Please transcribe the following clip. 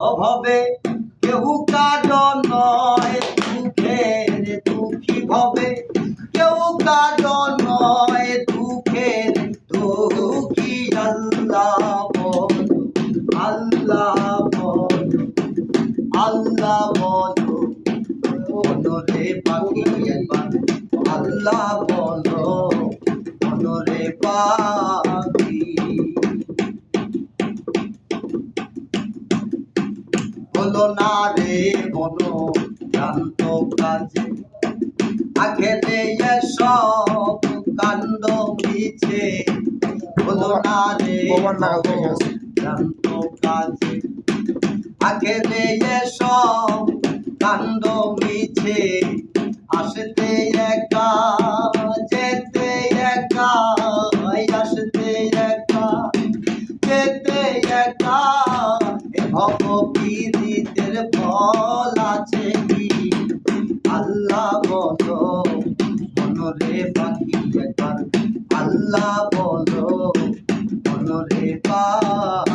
অভাবে কেউ কারো নয়, দুঃখের দুঃখী ভবে কেউ কারো নয়, দুঃখের দুঃখী। আল্লাহ বল, আল্লাহ বল, আল্লাহ বলো মনরে পাখি একবার, আল্লাহ বলো মনরে পাখি। হলো না রে মনো জানত কাজে, আখেরে এসব কাণ্ড মিছে। হলো না রে জানত কাজে, আখেরে এসব কাণ্ড মিছে। আসতে একা যেতে একা, আসতে একা যেতে একা। এ ভব পীড়িতের ফল আছে কি? আল্লাহ বলো মনরে পাখি একবার, আল্লাহ বলো মনরে পাখি।